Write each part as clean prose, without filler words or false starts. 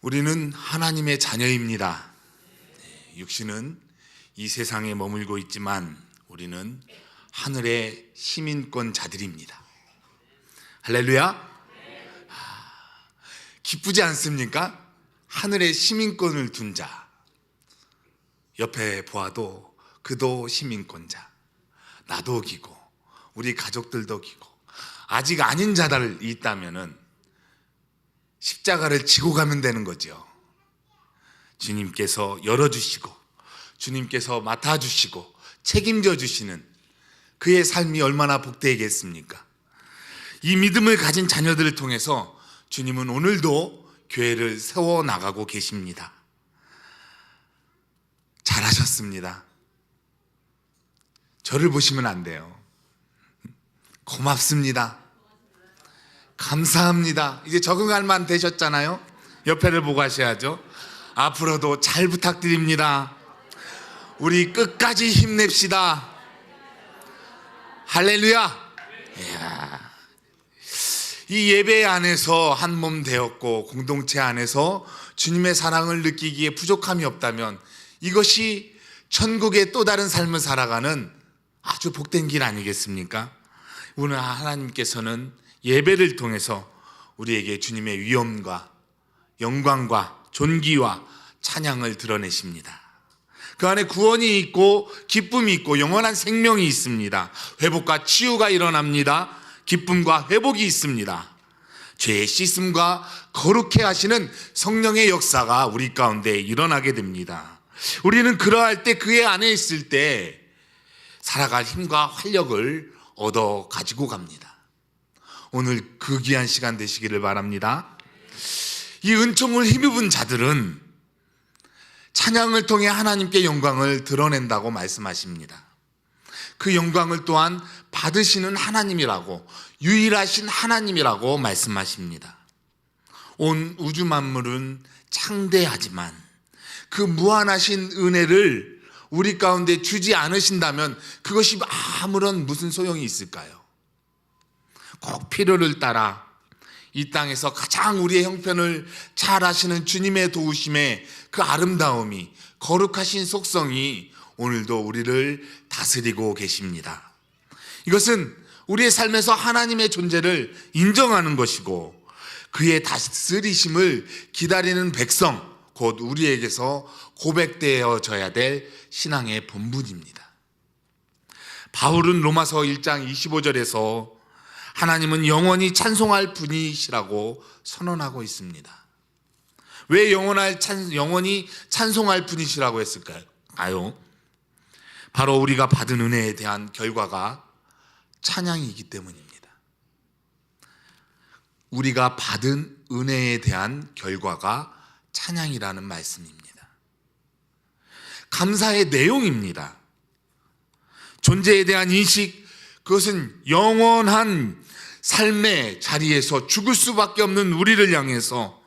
우리는 하나님의 자녀입니다. 육신은 이 세상에 머물고 있지만 우리는 하늘의 시민권 자들입니다. 할렐루야. 기쁘지 않습니까? 하늘의 시민권을 둔 자. 옆에 보아도 그도 시민권자. 나도 기고 우리 가족들도 기고 아직 아닌 자들이 있다면은 십자가를 지고 가면 되는 거죠. 주님께서 열어주시고 주님께서 맡아주시고 책임져 주시는 그의 삶이 얼마나 복되겠습니까? 이 믿음을 가진 자녀들을 통해서 주님은 오늘도 교회를 세워나가고 계십니다. 잘하셨습니다. 저를 보시면 안 돼요. 고맙습니다. 감사합니다. 이제 적응할 만 되셨잖아요. 옆에를 보고 하셔야죠. 앞으로도 잘 부탁드립니다. 우리 끝까지 힘냅시다. 할렐루야. 이야. 이 예배 안에서 한 몸 되었고 공동체 안에서 주님의 사랑을 느끼기에 부족함이 없다면 이것이 천국의 또 다른 삶을 살아가는 아주 복된 길 아니겠습니까? 오늘 하나님께서는 예배를 통해서 우리에게 주님의 위엄과 영광과 존귀와 찬양을 드러내십니다. 그 안에 구원이 있고 기쁨이 있고 영원한 생명이 있습니다. 회복과 치유가 일어납니다. 기쁨과 회복이 있습니다. 죄의 씻음과 거룩해 하시는 성령의 역사가 우리 가운데 일어나게 됩니다. 우리는 그러할 때 그의 안에 있을 때 살아갈 힘과 활력을 얻어 가지고 갑니다. 오늘 그 귀한 시간 되시기를 바랍니다. 이 은총을 힘입은 자들은 찬양을 통해 하나님께 영광을 드러낸다고 말씀하십니다. 그 영광을 또한 받으시는 하나님이라고, 유일하신 하나님이라고 말씀하십니다. 온 우주 만물은 창대하지만 그 무한하신 은혜를 우리 가운데 주지 않으신다면 그것이 아무런 무슨 소용이 있을까요? 꼭 필요를 따라 이 땅에서 가장 우리의 형편을 잘 아시는 주님의 도우심에 그 아름다움이, 거룩하신 속성이 오늘도 우리를 다스리고 계십니다. 이것은 우리의 삶에서 하나님의 존재를 인정하는 것이고 그의 다스리심을 기다리는 백성, 곧 우리에게서 고백되어져야 될 신앙의 본분입니다. 바울은 로마서 1장 25절에서 하나님은 영원히 찬송할 분이시라고 선언하고 있습니다. 왜 영원히 찬송할 분이시라고 했을까요? 바로 우리가 받은 은혜에 대한 결과가 찬양이기 때문입니다. 우리가 받은 은혜에 대한 결과가 찬양이라는 말씀입니다. 감사의 내용입니다. 존재에 대한 인식, 그것은 영원한 삶의 자리에서 죽을 수밖에 없는 우리를 향해서,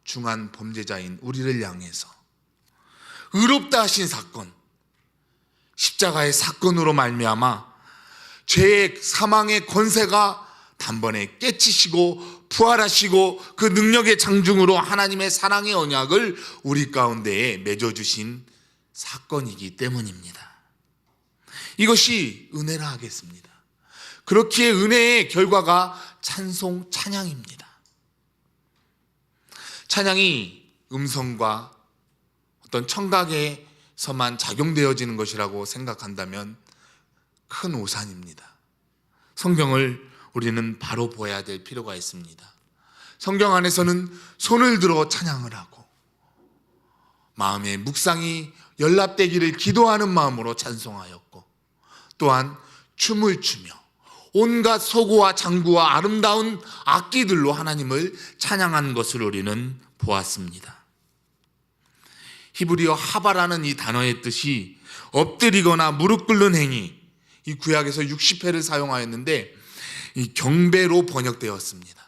중한 범죄자인 우리를 향해서 의롭다 하신 사건, 십자가의 사건으로 말미암아 죄의 사망의 권세가 단번에 깨치시고 부활하시고 그 능력의 장중으로 하나님의 사랑의 언약을 우리 가운데에 맺어주신 사건이기 때문입니다. 이것이 은혜라 하겠습니다. 그렇기에 은혜의 결과가 찬송, 찬양입니다. 찬양이 음성과 어떤 청각에서만 작용되어지는 것이라고 생각한다면 큰 오산입니다. 성경을 우리는 바로 보아야 될 필요가 있습니다. 성경 안에서는 손을 들어 찬양을 하고 마음의 묵상이 연락되기를 기도하는 마음으로 찬송하였고, 또한 춤을 추며 온갖 소고와 장구와 아름다운 악기들로 하나님을 찬양한 것을 우리는 보았습니다. 히브리어 하바라는 이 단어의 뜻이 엎드리거나 무릎 꿇는 행위, 이 구약에서 60회를 사용하였는데 이 경배로 번역되었습니다.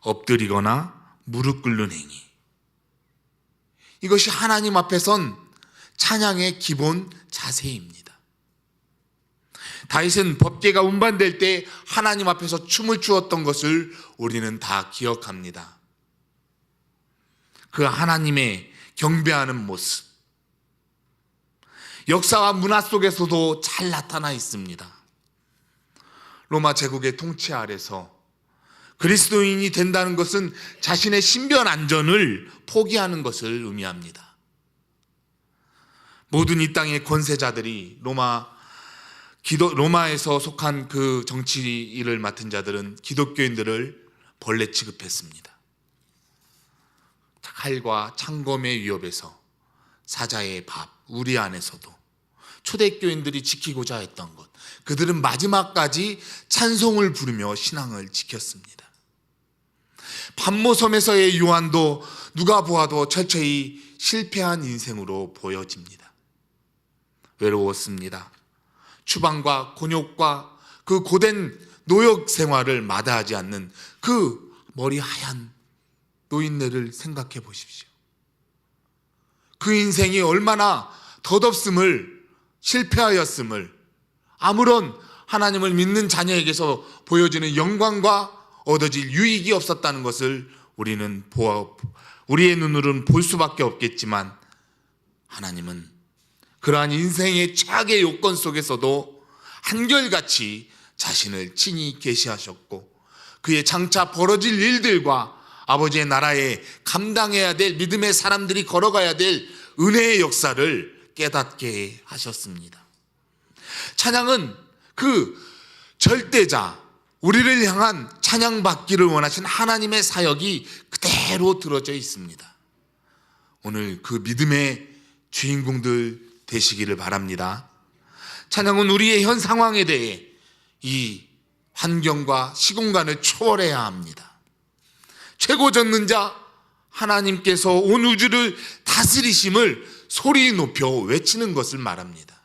엎드리거나 무릎 꿇는 행위, 이것이 하나님 앞에 선 찬양의 기본 자세입니다. 다윗은 법궤가 운반될 때 하나님 앞에서 춤을 추었던 것을 우리는 다 기억합니다. 그 하나님의 경배하는 모습, 역사와 문화 속에서도 잘 나타나 있습니다. 로마 제국의 통치 아래서 그리스도인이 된다는 것은 자신의 신변 안전을 포기하는 것을 의미합니다. 모든 이 땅의 권세자들이 로마에서 속한 그 정치 일을 맡은 자들은 기독교인들을 벌레 취급했습니다. 칼과 창검의 위협에서 사자의 밥, 우리 안에서도 초대교인들이 지키고자 했던 것, 그들은 마지막까지 찬송을 부르며 신앙을 지켰습니다. 반모섬에서의 요한도 누가 보아도 철저히 실패한 인생으로 보여집니다. 외로웠습니다. 추방과 곤욕과 그 고된 노역 생활을 마다하지 않는 그 머리 하얀 노인네를 생각해 보십시오. 그 인생이 얼마나 덧없음을, 실패하였음을, 아무런 하나님을 믿는 자녀에게서 보여지는 영광과 얻어질 유익이 없었다는 것을 우리의 눈으로는 볼 수밖에 없겠지만, 하나님은 그러한 인생의 최악의 요건 속에서도 한결같이 자신을 친히 계시하셨고, 그의 장차 벌어질 일들과 아버지의 나라에 감당해야 될 믿음의 사람들이 걸어가야 될 은혜의 역사를 깨닫게 하셨습니다. 찬양은 그 절대자, 우리를 향한 찬양받기를 원하신 하나님의 사역이 그대로 들어져 있습니다. 오늘 그 믿음의 주인공들 되시기를 바랍니다. 찬양은 우리의 현 상황에 대해 이 환경과 시공간을 초월해야 합니다. 최고 전능자 하나님께서 온 우주를 다스리심을 소리 높여 외치는 것을 말합니다.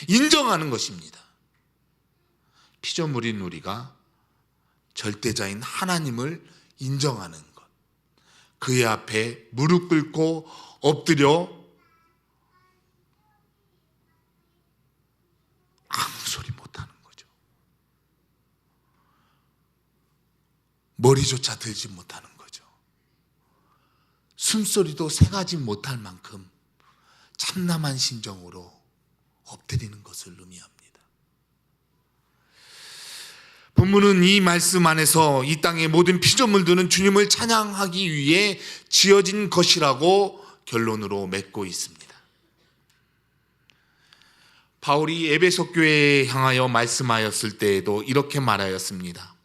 인정하는 것입니다. 피조물인 우리가 절대자인 하나님을 인정하는 것, 그의 앞에 무릎 꿇고 엎드려 아무 소리 못하는 거죠. 머리조차 들지 못하는 거죠. 숨소리도 새가지 못할 만큼 참담한 심정으로 엎드리는 것을 의미합니다. 본문은 이 말씀 안에서 이 땅의 모든 피조물들은 주님을 찬양하기 위해 지어진 것이라고 결론으로 맺고 있습니다. 바울이 에베소 교회에 향하여 말씀하였을 때에도 이렇게 말하였습니다.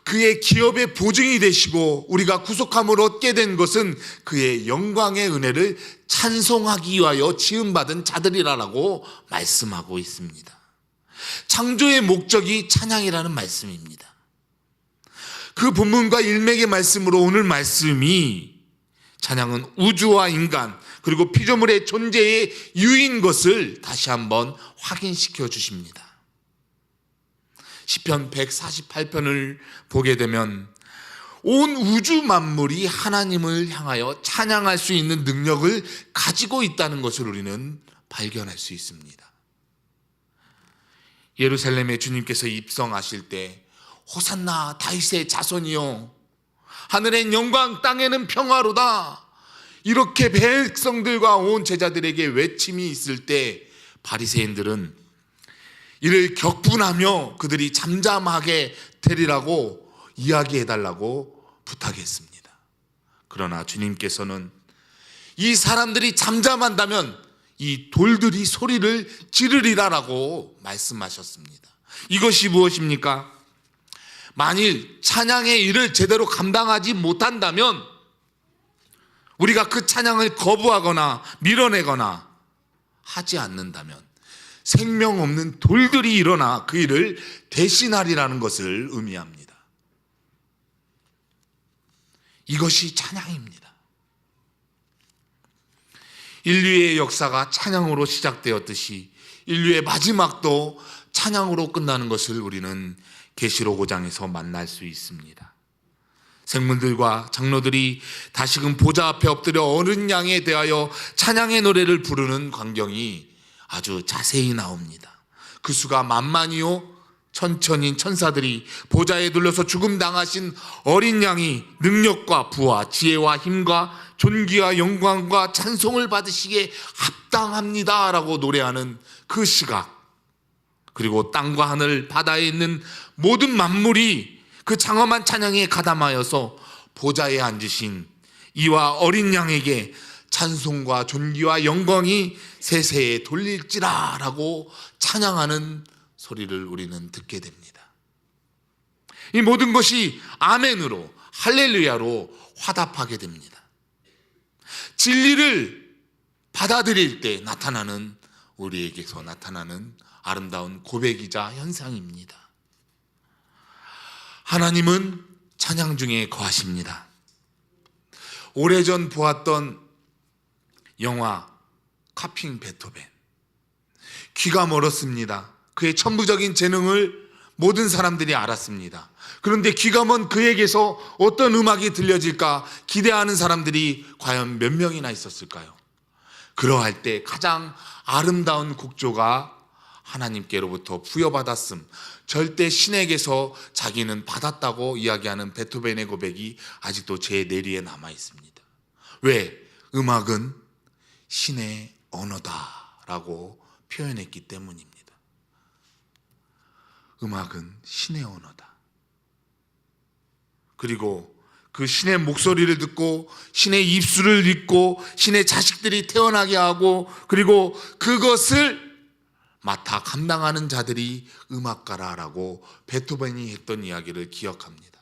그의 기업의 보증이 되시고 우리가 구속함을 얻게 된 것은 그의 영광의 은혜를 찬송하기 위하여 지음받은 자들이라고 말씀하고 있습니다. 창조의 목적이 찬양이라는 말씀입니다. 그 본문과 일맥의 말씀으로 오늘 말씀이 찬양은 우주와 인간 그리고 피조물의 존재의 유인 것을 다시 한번 확인시켜 주십니다. 시편 148편을 보게 되면 온 우주 만물이 하나님을 향하여 찬양할 수 있는 능력을 가지고 있다는 것을 우리는 발견할 수 있습니다. 예루살렘에 주님께서 입성하실 때 호산나 다윗의 자손이요 하늘엔 영광 땅에는 평화로다, 이렇게 백성들과 온 제자들에게 외침이 있을 때 바리새인들은 이를 격분하며 그들이 잠잠하게 되리라고 이야기해달라고 부탁했습니다. 그러나 주님께서는 이 사람들이 잠잠한다면 이 돌들이 소리를 지르리라라고 말씀하셨습니다. 이것이 무엇입니까? 만일 찬양의 일을 제대로 감당하지 못한다면, 우리가 그 찬양을 거부하거나 밀어내거나 하지 않는다면 생명 없는 돌들이 일어나 그 일을 대신하리라는 것을 의미합니다. 이것이 찬양입니다. 인류의 역사가 찬양으로 시작되었듯이 인류의 마지막도 찬양으로 끝나는 것을 우리는 계시록 5장에서 만날 수 있습니다. 생물들과 장로들이 다시금 보좌 앞에 엎드려 어린 양에 대하여 찬양의 노래를 부르는 광경이 아주 자세히 나옵니다. 그 수가 만만이요 천천히 천사들이 보좌에 둘러서 죽음 당하신 어린 양이 능력과 부와 지혜와 힘과 존귀와 영광과 찬송을 받으시기에 합당합니다 라고 노래하는 그 시각, 그리고 땅과 하늘 바다에 있는 모든 만물이 그 장엄한 찬양에 가담하여서 보좌에 앉으신 이와 어린 양에게 찬송과 존귀와 영광이 세세에 돌릴지라 라고 찬양하는 소리를 우리는 듣게 됩니다. 이 모든 것이 아멘으로, 할렐루야로 화답하게 됩니다. 진리를 받아들일 때 나타나는, 우리에게서 나타나는 아름다운 고백이자 현상입니다. 하나님은 찬양 중에 거하십니다. 오래전 보았던 영화 카핑 베토벤, 귀가 멀었습니다. 그의 천부적인 재능을 모든 사람들이 알았습니다. 그런데 귀가 먼 그에게서 어떤 음악이 들려질까 기대하는 사람들이 과연 몇 명이나 있었을까요? 그러할 때 가장 아름다운 곡조가 하나님께로부터 부여받았음, 절대 신에게서 자기는 받았다고 이야기하는 베토벤의 고백이 아직도 제 뇌리에 남아 있습니다. 왜? 음악은 신의 언어다라고 표현했기 때문입니다. 음악은 신의 언어다. 그리고 그 신의 목소리를 듣고 신의 입술을 읽고 신의 자식들이 태어나게 하고, 그리고 그것을 맡아 감당하는 자들이 음악가라라고 베토벤이 했던 이야기를 기억합니다.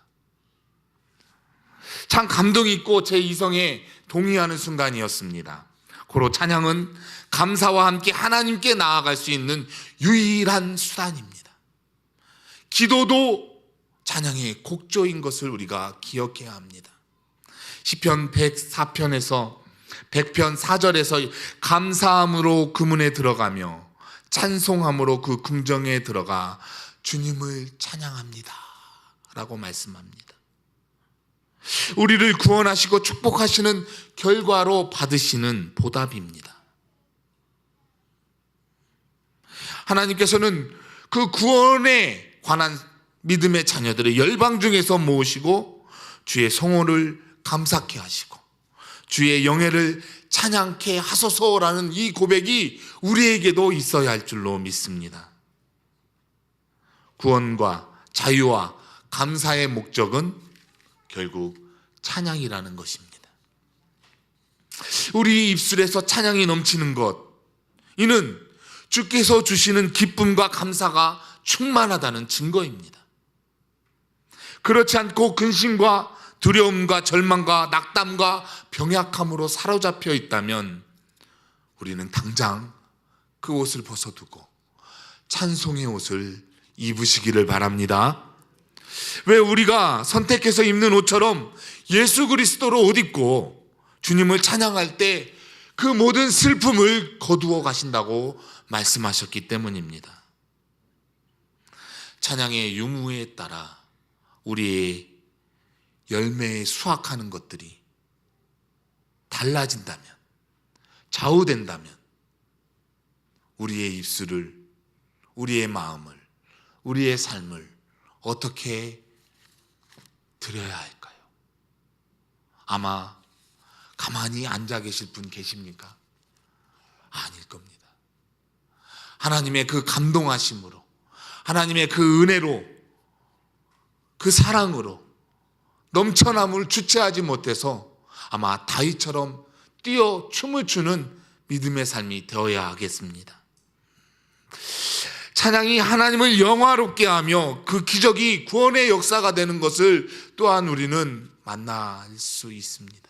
참 감동 있고 제 이성에 동의하는 순간이었습니다. 고로 찬양은 감사와 함께 하나님께 나아갈 수 있는 유일한 수단입니다. 기도도 찬양의 곡조인 것을 우리가 기억해야 합니다. 시편 104편에서 100편 4절에서 감사함으로 그 문에 들어가며 찬송함으로 그 궁정에 들어가 주님을 찬양합니다 라고 말씀합니다. 우리를 구원하시고 축복하시는 결과로 받으시는 보답입니다. 하나님께서는 그 구원에 관한 믿음의 자녀들을 열방 중에서 모으시고 주의 성호를 감사케 하시고 주의 영예를 찬양케 하소서라는 이 고백이 우리에게도 있어야 할 줄로 믿습니다. 구원과 자유와 감사의 목적은 결국 찬양이라는 것입니다. 우리 입술에서 찬양이 넘치는 것, 이는 주께서 주시는 기쁨과 감사가 충만하다는 증거입니다. 그렇지 않고 근심과 두려움과 절망과 낙담과 병약함으로 사로잡혀 있다면 우리는 당장 그 옷을 벗어두고 찬송의 옷을 입으시기를 바랍니다. 왜 우리가 선택해서 입는 옷처럼 예수 그리스도로 옷 입고 주님을 찬양할 때 그 모든 슬픔을 거두어 가신다고 말씀하셨기 때문입니다. 찬양의 유무에 따라 우리의 열매에 수확하는 것들이 달라진다면, 좌우된다면 우리의 입술을, 우리의 마음을, 우리의 삶을 어떻게 드려야 할까요? 아마 가만히 앉아 계실 분 계십니까? 아닐 겁니다. 하나님의 그 감동하심으로, 하나님의 그 은혜로, 그 사랑으로 넘쳐남을 주체하지 못해서 아마 다윗처럼 뛰어 춤을 추는 믿음의 삶이 되어야 하겠습니다. 찬양이 하나님을 영화롭게 하며 그 기적이 구원의 역사가 되는 것을 또한 우리는 만날 수 있습니다.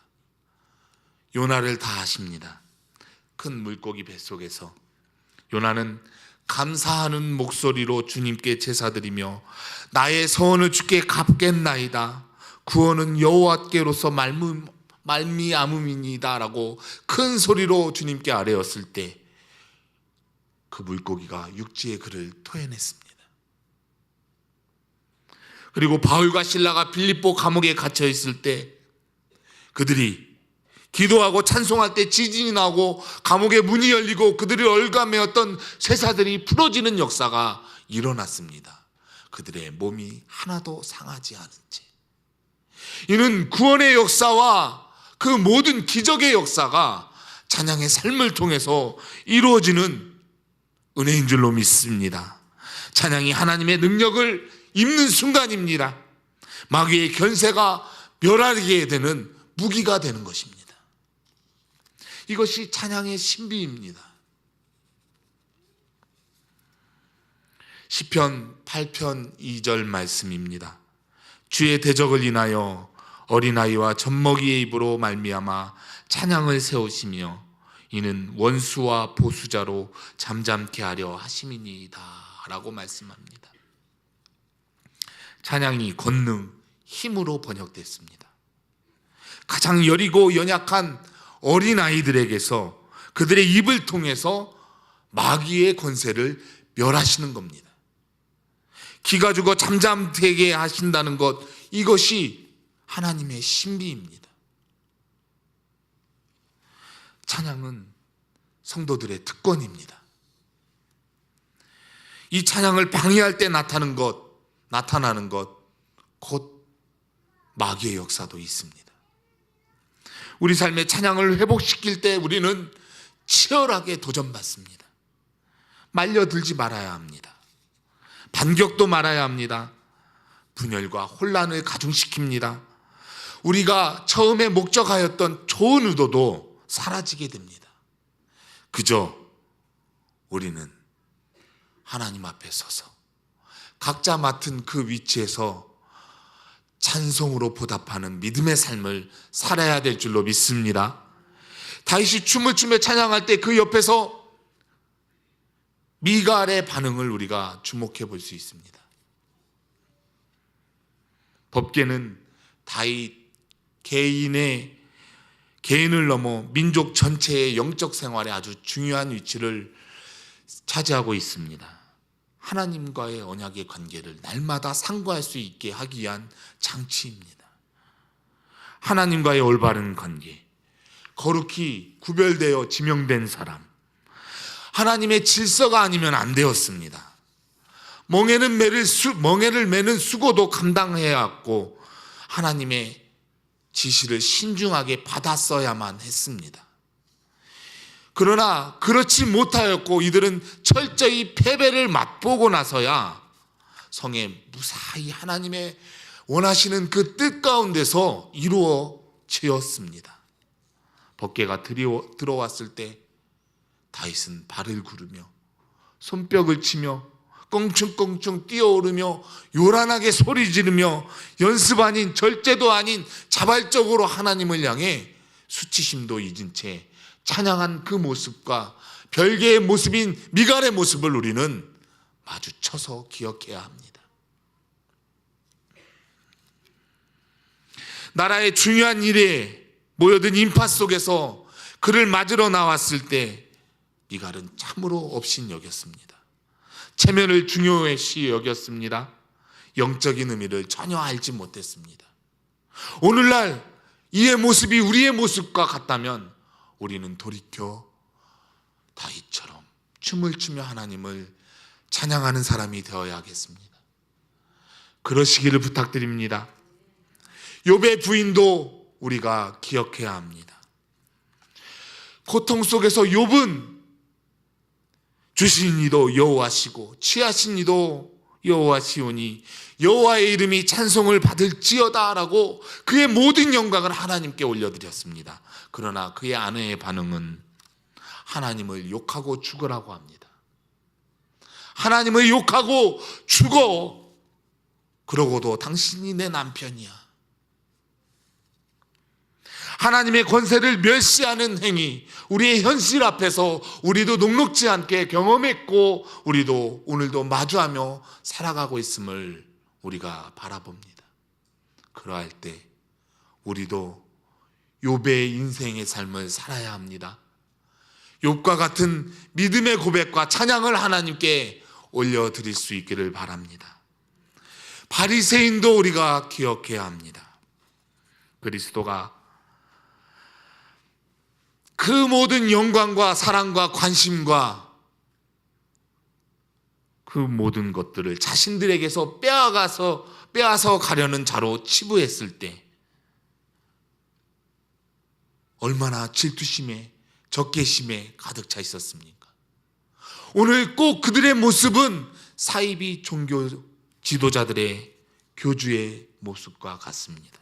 요나를 다 아십니다. 큰 물고기 뱃속에서 요나는 감사하는 목소리로 주님께 제사드리며 나의 서원을 주께 갚겠나이다. 구원은 여호와께로서 말미암음이니이다 라고 큰 소리로 주님께 아뢰었을 때 그 물고기가 육지에 그를 토해냈습니다. 그리고 바울과 실라가 빌립보 감옥에 갇혀 있을 때 그들이 기도하고 찬송할 때 지진이 나고 감옥의 문이 열리고 그들이 얽아매었던 쇠사들이 풀어지는 역사가 일어났습니다. 그들의 몸이 하나도 상하지 않은 채. 이는 구원의 역사와 그 모든 기적의 역사가 찬양의 삶을 통해서 이루어지는 은혜인 줄로 믿습니다. 찬양이 하나님의 능력을 입는 순간입니다. 마귀의 권세가 멸하게 되는 무기가 되는 것입니다. 이것이 찬양의 신비입니다. 시편 8편 2절 말씀입니다. 주의 대적을 인하여 어린아이와 젖먹이의 입으로 말미암아 찬양을 세우시며 이는 원수와 보수자로 잠잠케 하려 하심이니이다 라고 말씀합니다. 찬양이 권능, 힘으로 번역됐습니다. 가장 여리고 연약한 어린아이들에게서 그들의 입을 통해서 마귀의 권세를 멸하시는 겁니다. 기가 죽어 잠잠되게 하신다는 것, 이것이 하나님의 신비입니다. 찬양은 성도들의 특권입니다. 이 찬양을 방해할 때 나타나는 것, 곧 마귀의 역사도 있습니다. 우리 삶의 찬양을 회복시킬 때 우리는 치열하게 도전받습니다. 말려들지 말아야 합니다. 반격도 말아야 합니다. 분열과 혼란을 가중시킵니다. 우리가 처음에 목적하였던 좋은 의도도 사라지게 됩니다. 그저 우리는 하나님 앞에 서서 각자 맡은 그 위치에서 찬송으로 보답하는 믿음의 삶을 살아야 될 줄로 믿습니다. 다윗이 춤을 추며 찬양할 때 그 옆에서 미갈의 반응을 우리가 주목해 볼 수 있습니다. 법궤는 다윗 개인을 넘어 민족 전체의 영적 생활에 아주 중요한 위치를 차지하고 있습니다. 하나님과의 언약의 관계를 날마다 상고할 수 있게 하기 위한 장치입니다. 하나님과의 올바른 관계, 거룩히 구별되어 지명된 사람, 하나님의 질서가 아니면 안 되었습니다. 멍에를 매는 수고도 감당해야 했고 하나님의 지시를 신중하게 받았어야만 했습니다. 그러나 그렇지 못하였고 이들은 철저히 패배를 맛보고 나서야 성에 무사히 하나님의 원하시는 그 뜻 가운데서 이루어지었습니다. 법궤가 들어왔을 때 다윗은 발을 구르며 손뼉을 치며 껑충껑충 뛰어오르며 요란하게 소리 지르며 연습 아닌 절제도 아닌 자발적으로 하나님을 향해 수치심도 잊은 채 찬양한 그 모습과 별개의 모습인 미갈의 모습을 우리는 마주쳐서 기억해야 합니다. 나라의 중요한 일에 모여든 인파 속에서 그를 맞으러 나왔을 때 미갈은 참으로 업신여겼습니다. 체면을 중요시 여겼습니다. 영적인 의미를 전혀 알지 못했습니다. 오늘날 이의 모습이 우리의 모습과 같다면 우리는 돌이켜 다윗처럼 춤을 추며 하나님을 찬양하는 사람이 되어야 하겠습니다. 그러시기를 부탁드립니다. 욥의 부인도 우리가 기억해야 합니다. 고통 속에서 욥은 주신 이도 여호와시고 취하신 이도 여호와시오니 여호와의 이름이 찬송을 받을지어다라고 그의 모든 영광을 하나님께 올려드렸습니다. 그러나 그의 아내의 반응은 하나님을 욕하고 죽으라고 합니다. 하나님을 욕하고 죽어. 그러고도 당신이 내 남편이야. 하나님의 권세를 멸시하는 행위, 우리의 현실 앞에서 우리도 녹록지 않게 경험했고 우리도 오늘도 마주하며 살아가고 있음을 우리가 바라봅니다. 그러할 때 우리도 욥의 인생의 삶을 살아야 합니다. 욥과 같은 믿음의 고백과 찬양을 하나님께 올려드릴 수 있기를 바랍니다. 바리새인도 우리가 기억해야 합니다. 그리스도가 그 모든 영광과 사랑과 관심과 그 그 모든 것들을 자신들에게서 빼앗아 가려는 자로 치부했을 때 얼마나 질투심에 적개심에 가득 차 있었습니까? 오늘 꼭 그들의 모습은 사이비 종교 지도자들의 교주의 모습과 같습니다.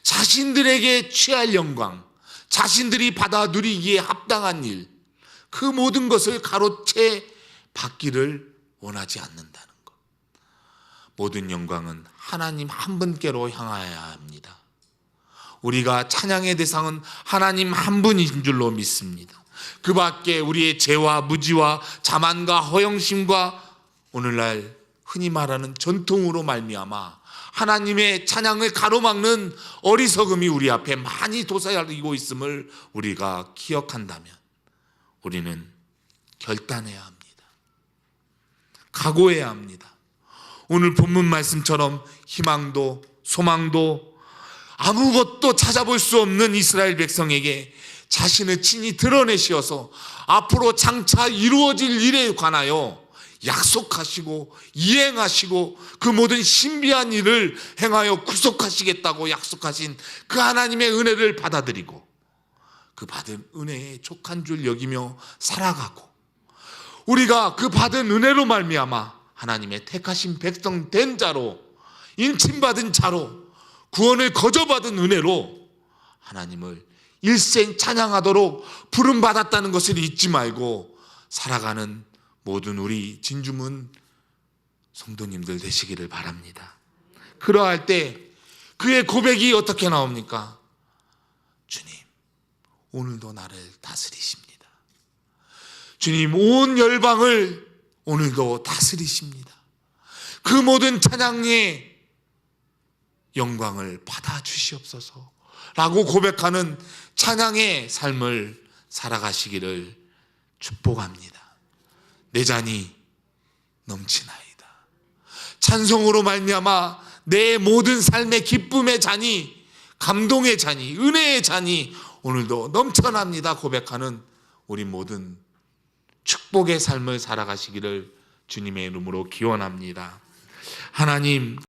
자신들에게 취할 영광, 자신들이 받아 누리기에 합당한 일, 그 모든 것을 가로채 받기를 원하지 않는다는 것. 모든 영광은 하나님 한 분께로 향하여야 합니다. 우리가 찬양의 대상은 하나님 한 분인 줄로 믿습니다. 그 밖에 우리의 죄와 무지와 자만과 허영심과 오늘날 흔히 말하는 전통으로 말미암아 하나님의 찬양을 가로막는 어리석음이 우리 앞에 많이 도사리고 있음을 우리가 기억한다면 우리는 결단해야 합니다. 각오해야 합니다. 오늘 본문 말씀처럼 희망도 소망도 아무것도 찾아볼 수 없는 이스라엘 백성에게 자신을 친히 드러내시어서 앞으로 장차 이루어질 일에 관하여 약속하시고 이행하시고 그 모든 신비한 일을 행하여 구속하시겠다고 약속하신 그 하나님의 은혜를 받아들이고 그 받은 은혜에 족한 줄 여기며 살아가고 우리가 그 받은 은혜로 말미암아 하나님의 택하신 백성 된 자로 인침받은 자로 구원을 거저받은 은혜로 하나님을 일생 찬양하도록 부름받았다는 것을 잊지 말고 살아가는 모든 우리 진주문 성도님들 되시기를 바랍니다. 그러할 때 그의 고백이 어떻게 나옵니까? 주님, 오늘도 나를 다스리십니다. 주님, 온 열방을 오늘도 다스리십니다. 그 모든 찬양의 영광을 받아주시옵소서 라고 고백하는 찬양의 삶을 살아가시기를 축복합니다. 내 잔이 넘치나이다. 찬송으로 말미암아 내 모든 삶의 기쁨의 잔이, 감동의 잔이, 은혜의 잔이 오늘도 넘쳐납니다 고백하는 우리 모든 축복의 삶을 살아가시기를 주님의 이름으로 기원합니다. 하나님,